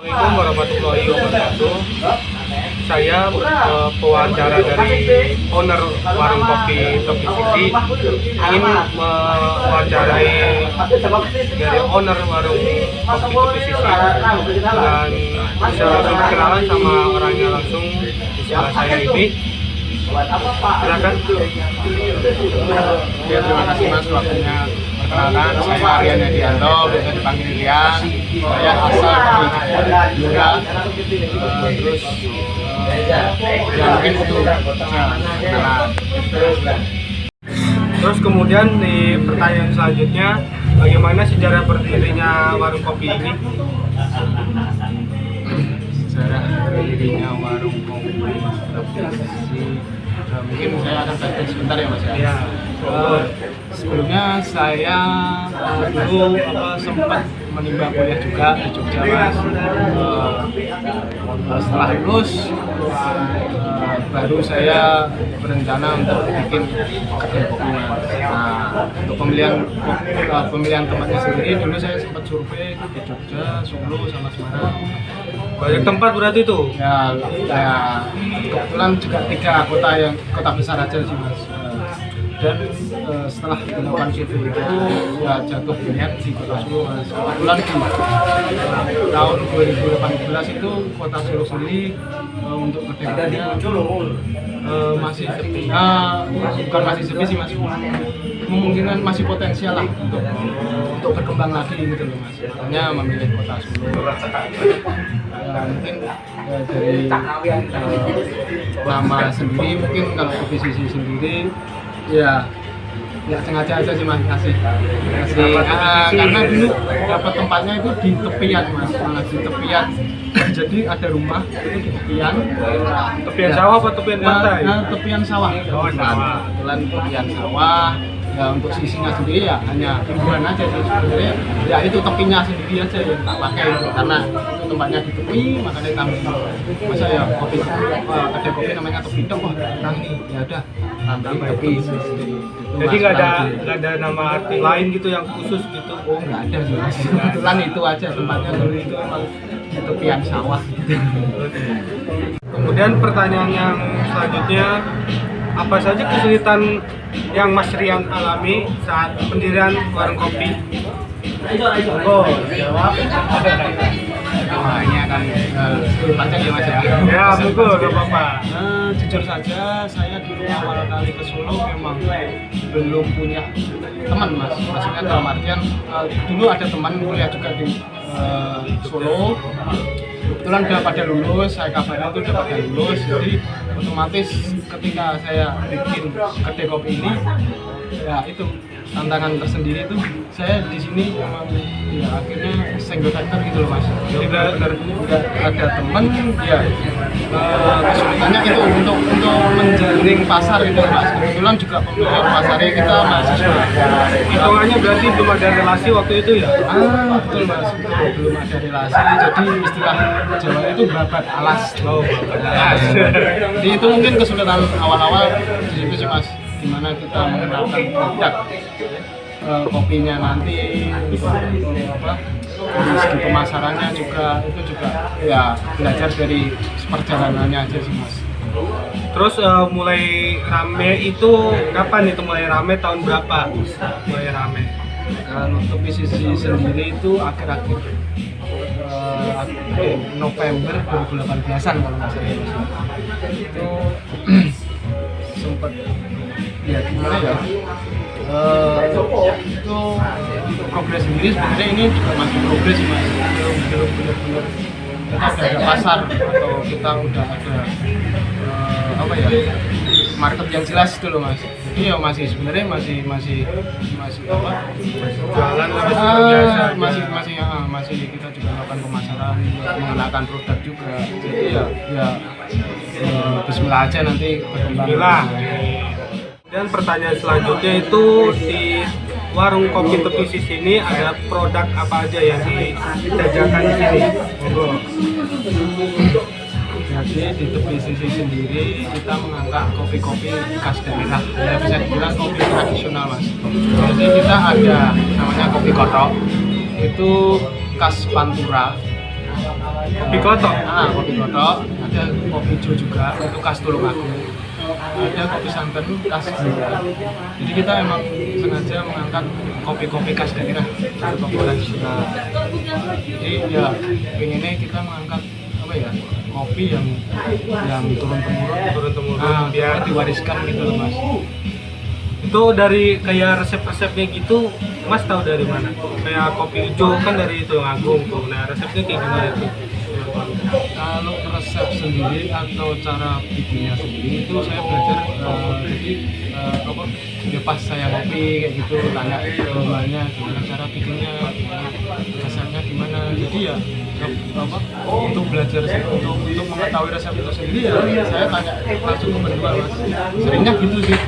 Assalamualaikum warahmatullahi wabarakatuh. Saya pewawancara dari owner warung kopi Topi Sisi, ingin mewawancarai dari owner warung kopi Topi Sisi dan bisa langsung berkenalan sama orangnya langsung di sebelah saya ini. Silakan. Ya, terima kasih Mas waktunya. Perkenalkan, saya Aryan Edianto, biasa dipanggil Rian. Saya asal dari Jogja. Terus ya mungkin itu kenalan. Terus kemudian di pertanyaan selanjutnya, bagaimana sejarah berdirinya warung kopi ini? Sejarah berdirinya warung kopi Topi Sisi. Mungkin saya akan baca sebentar ya Mas ya. Ya. Sebelumnya saya dulu sempat menimba kuliah juga di Jogja Mas. Setelah lulus baru saya berencana untuk bikin kedai kopi Mas. Nah, untuk pemilihan tempatnya sendiri dulu saya sempat survei di Jogja, Solo sama Semarang. Banyak tempat berarti itu? Ya kebetulan juga 3 kota besar aja sih Mas. Dan setelah dilakukan survei itu ya jatuh pilihan di Kota Solo Mas. Kebetulan di tahun 2018 itu Kota Solo sendiri untuk kedai masih sepi. Bukan masih sepi sih Mas, kemungkinan masih potensial lah untuk berkembang lagi gitu loh Mas. Makanya memilih Kota Solo. Mungkin dari nama sendiri, mungkin kalau Topi Sisi sendiri ya sengaja aja sih Mas ngasih karena dulu dapat tempatnya itu di tepian Mas, di tepian. Jadi ada rumah itu di tepian Sawah apa tepian pantai? Tepian sawah. Kebetulan tepian sawah. Ya untuk sisinya sendiri ya hanya hiburan aja sih sebenarnya. Ya itu tepinya sendiri aja yang tak pakai itu karena itu tempatnya di tepi, makanya kami masa ya kopi kedai kopi namanya Topi Tok, wah nah ini ya udah tambahin tepi sendiri. Jadi nggak ada nama arti lain gitu yang khusus gitu? Oh nggak ada sih Mas. Kebetulan itu aja tempatnya dulu itu emang di tepian sawah gitu. Kemudian pertanyaan yang selanjutnya, apa saja kesulitan yang Mas Rian alami saat pendirian warung kopi? Oh, jawab. Namanya kan panjang ya Mas ya. Ya, betul, nggak apa-apa. Jujur saja, saya dulu awal kali ke Solo memang belum punya teman Mas. Maksudnya dalam artian dulu ada teman kuliah juga di Solo. Kebetulan udah pada lulus, saya kabarnya itu udah pada lulus, jadi otomatis ketika saya bikin kedai kopi ini, ya itu tantangan tersendiri itu saya di sini memang ya akhirnya single factor gitu loh Mas. Jadi nggak ada temen ya, kesulitannya itu untuk menjaring pasar gitu Mas. Kebetulan juga pemilik pasarnya kita mahasiswa. Hitungannya berarti belum ada relasi waktu itu ya? Betul Mas, belum ada relasi. Jadi istilah Jawa itu babat alas. Oh, babat alas. Jadi itu mungkin kesulitan awal-awal di situ sih Mas. Gimana kita mengenalkan produk kopinya nanti, dari segi pemasarannya juga itu juga ya belajar dari perjalanannya aja sih Mas. Terus mulai rame itu kapan itu mulai rame, tahun berapa mulai rame? Kalau Topi Sisi sendiri itu akhir-akhir November 2018an kalau nggak salah itu sempat ya gimana ya, itu progres sendiri sebenarnya ini juga masih progres sih Mas, belum benar-benar kita udah ada pasar atau kita udah ada market yang jelas dulu Mas. Jadi ya masih sebenarnya masih Jualan biasa. Masih kita juga melakukan pemasaran, mengenalkan produk juga. Jadi ya bismillah aja nanti berkembang. Bismillah. Dan pertanyaan selanjutnya itu di warung kopi tepi sisi ini ada produk apa aja yang dijajakan di sini? Monggo. Jadi di tepi sisi sendiri kita mengangkat kopi-kopi khas daerah, ya bisa dibilang kopi tradisional mas. Jadi kita ada namanya kopi kotok, itu khas Pantura. Kopi kotok? Kopi kotok, ada kopi jo juga, itu khas Tulungagung. Ada kopi santan khas Blora. Jadi kita emang sengaja mengangkat kopi-kopi khas daerah, kopi tradisional. Jadi ya pengennya kita mengangkat apa ya, kopi yang turun temurun biar diwariskan gitu loh mas. Itu dari kayak resep-resepnya gitu, mas tahu dari mana? Kayak kopi hijau kan dari Tulungagung tuh. Nah resepnya kayak gimana tuh? Kalau resep sendiri atau cara bikinnya sendiri itu saya belajar jadi apa ya pas saya kopi kayak gitu tanya bawahnya gimana cara bikinnya, resepnya gimana. Jadi ya apa untuk belajar untuk mengetahui resep itu sendiri ya saya tanya langsung ke berdua mas, seringnya gitu sih.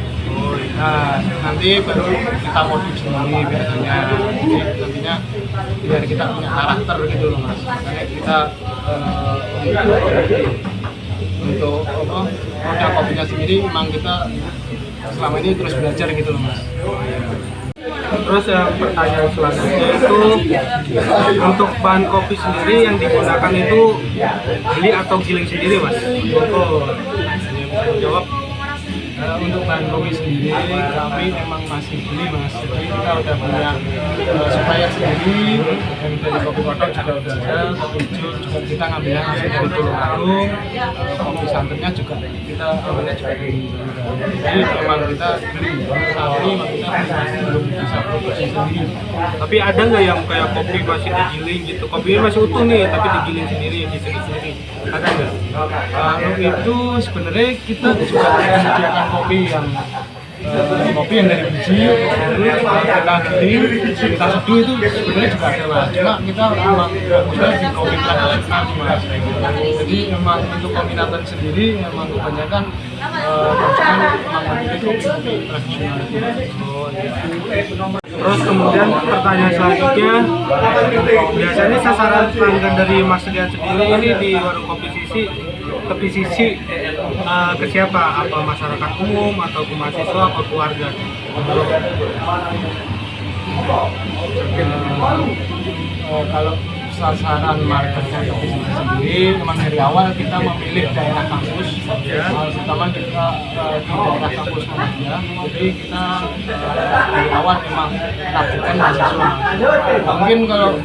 Nah nanti baru kita modif sendiri biasanya, jadi nantinya biar kita punya karakter gitu loh mas. Makanya kita untuk apa produk kopinya sendiri memang kita selama ini terus belajar gitu loh mas. Terus yang pertanyaan selanjutnya itu untuk bahan kopi sendiri yang digunakan itu beli atau giling sendiri mas? Oh, bisa dijawab. Untuk bahan kopi sendiri kami memang masih beli mas, jadi kita udah punya supplier sendiri yang dari kopi kotak juga udah ada, kopi hijau juga kita ngambilnya langsung dari Tulungagung, kopi santannya juga kita ambilnya juga dari Tulungagung. Jadi memang kita beli, tapi memang kita masih belum bisa produksi sendiri. Tapi ada nggak yang kayak kopi masih digiling gitu, kopinya masih utuh nih tapi digiling sendiri, digiling sendiri, ada nggak? Kalau itu sebenarnya kita juga menyediakan kopi yang dari biji kita giling, kita seduh itu sebenarnya juga ada mas. Cuma kita memang fokusnya di kopi tradisional mas. Jadi memang untuk peminatan sendiri memang kebanyakan konsumen memang memilih kopi tradisional itu. Terus kemudian pertanyaan selanjutnya, biasanya sasaran pelanggan dari Mas Rian sendiri ini di warung kopi tepi sisi ke siapa? Apa masyarakat umum atau ke mahasiswa atau keluarga? Kalau sasaran marketnya kopi sendiri memang dari awal kita memilih daerah kampus, terutama kita di daerah kampus Muhammadiyah. Jadi kita dari awal memang targetkan mahasiswa. Mungkin kalau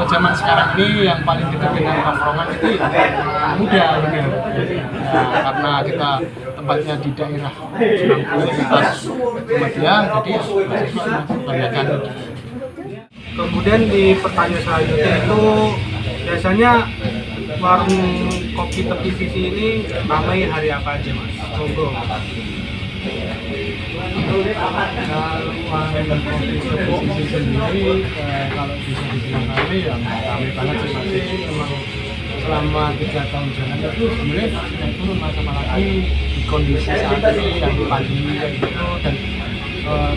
zaman sekarang ini yang paling dekat dengan tongkrongan itu ya muda gitu. Karena kita tempatnya di daerah Universitas Muhammadiyah, jadi mahasiswa kebanyakan. Kemudian di pertanyaan selanjutnya itu biasanya warung kopi tepi sisi ini ramai hari apa aja mas? Monggo. Kalau warung kopi tepi sisi sendiri kalau bisa dibilang ramai ya ramai banget sih mas. Jadi memang selama 3 tahun jalan itu sebenarnya naik turun mas, sama lagi di kondisi saat ini yang pandemi kayak gitu, dan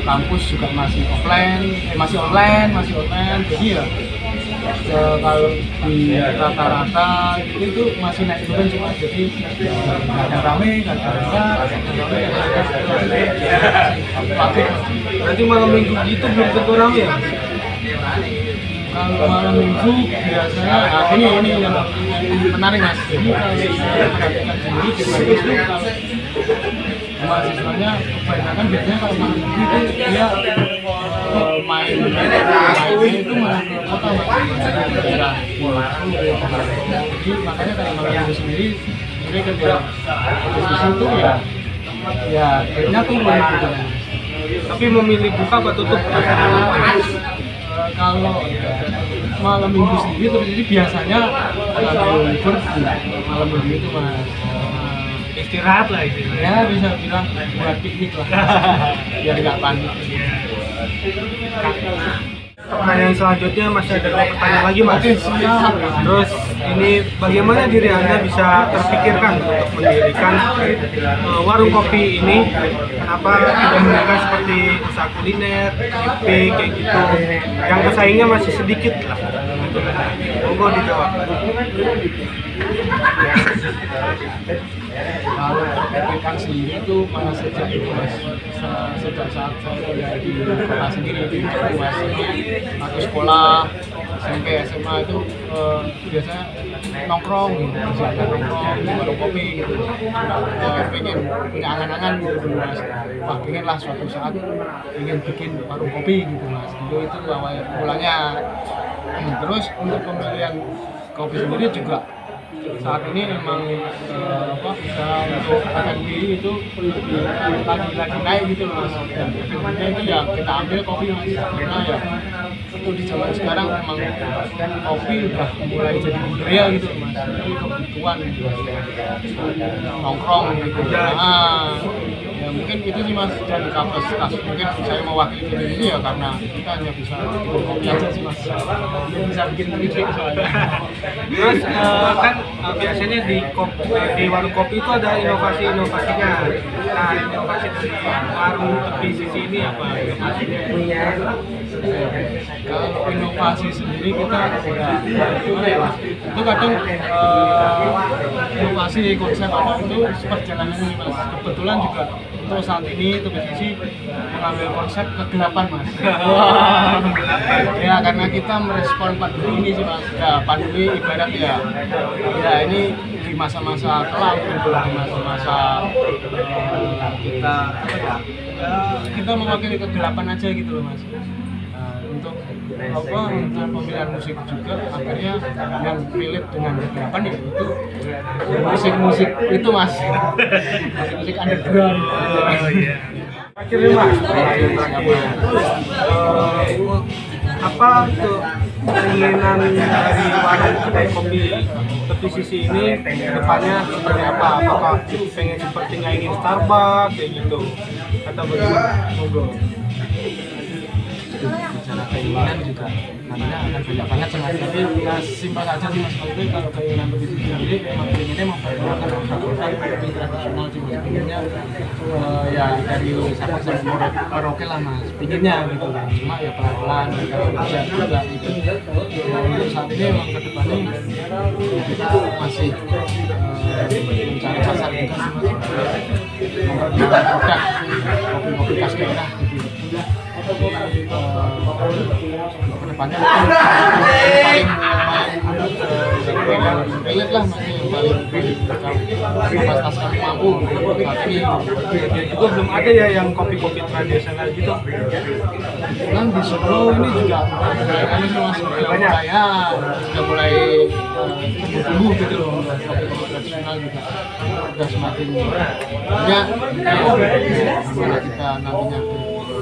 kampus juga masih online, jadi ya kalau di rata-rata itu masih naik turun cuma, jadi kadang rame, kadang enggak, Berarti malam minggu gitu belum tentu rame ya? Kalau malam minggu biasanya, ini yang menarik mas. Jadi kalau saya perhatikan sendiri di kampus itu mahasiswanya kebanyakan biasanya kalau malam minggu itu dia main itu malah ke kota mas, di daerah jadi makanya kalau malam minggu sendiri sebenarnya ke situ ya akhirnya turun gitu. Tapi memilih buka apa tutup? Kalau malam minggu sendiri terjadi biasanya kalau libur malam minggu itu mas Istirahat lah istilahnya. ya bisa bilang buat piknik lah biar nggak panik. Pertanyaan selanjutnya masih ada 2 pertanyaan lagi Mas. Oke, siap. Terus ini bagaimana diri Anda bisa terpikirkan untuk mendirikan warung kopi ini? Kenapa tidak menggunakan seperti usaha kuliner, camping kayak gitu? Yang pesaingnya masih sedikit lah. Monggo dijawab. Kalau terpikirkan sendiri itu malah sejak itu mas, sejak saat saya kuliah di kota sendiri di Jawa Mas, atau sekolah SMP SMA itu biasanya nongkrong gitu, misalnya nongkrong di warung kopi gitu, pengen punya angan-angan gitu dulu mas, wah pengen lah suatu saat pengen bikin warung kopi gitu mas, dulu itu awal mulanya. Terus untuk pemilihan kopi sendiri juga saat ini memang usaha untuk F&B itu lagi naik gitu loh mas. F&B itu ya kita ambil kopi mas, karena ya itu di zaman sekarang memang kopi udah mulai jadi budaya gitu loh mas, itu kebutuhan gitu nongkrong gitu. Ya mungkin itu sih mas, dan kapasitas mungkin saya mewakili ini ya karena kita hanya bisa bikin kopi aja sih mas, belum bisa bikin trik soalnya. Terus kan biasanya di warung kopi itu ada inovasinya. Nah, inovasi dari warung tepi sisi ini apa inovasinya? Kalau inovasi sendiri kita itu kadang inovasi konsep apa itu perjalanan ini mas. Kebetulan juga untuk saat ini itu sisi mengambil konsep kegelapan mas. Ya karena kita merespon pandemi ini sih mas. Ya pandemi ibarat ya ini di masa-masa kelam gitu, di masa-masa kita mewakili kegelapan aja gitu loh mas. Untuk pemilihan musik juga akhirnya yang relate dengan kegelapan ya itu musik itu mas, musik underground. Akhirnya mas, apa tuh keinginan dari warung kedai kopi tepi sisi ini depannya seperti apa? Apakah pengen seperti ingin Starbucks kayak gitu atau bagaimana? Monggo. Bicara keinginan juga namanya akan banyak banget sih mas, tapi ya simpel saja sih mas. Kalau keinginan begitu sendiri memang pengennya memperkenalkan orang-orang lebih tradisional sih mas, pengennya ya dari sabang sampai Merauke lah mas, pengennya gitu kan, cuma ya pelan-pelan kalau bisa juga gitu. Untuk saat ini memang kedepannya kita masih mencari pasar juga sih mas, memperkenalkan produk kopi-kopi khas daerah gitu. Kedepannya paling relate lah masih yang paling kapasitas kami mampu saat ini. Juga belum ada ya yang kopi-kopi tradisional gitu. Kebetulan di Solo ini juga kami masih banyak ya, sudah mulai tumbuh gitu loh, kopi-kopi tradisional juga sudah semakin banyak. Gimana kita nantinya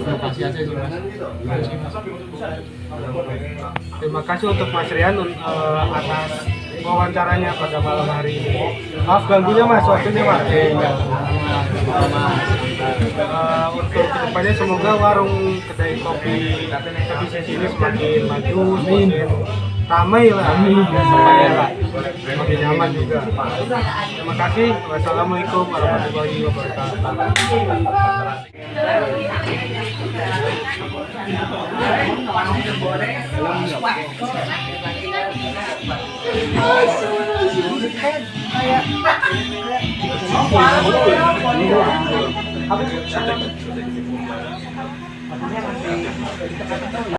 inovasi aja sih mas. Terima kasih untuk Mas Rian atas wawancaranya pada malam hari ini. Maaf ganggunya mas, waktunya mas. Untuk kedepannya semoga warung kedai kopi tepi sisi ini semakin maju, semakin ramai lah, semakin nyaman juga. Terima kasih. Wassalamualaikum warahmatullahi wabarakatuh.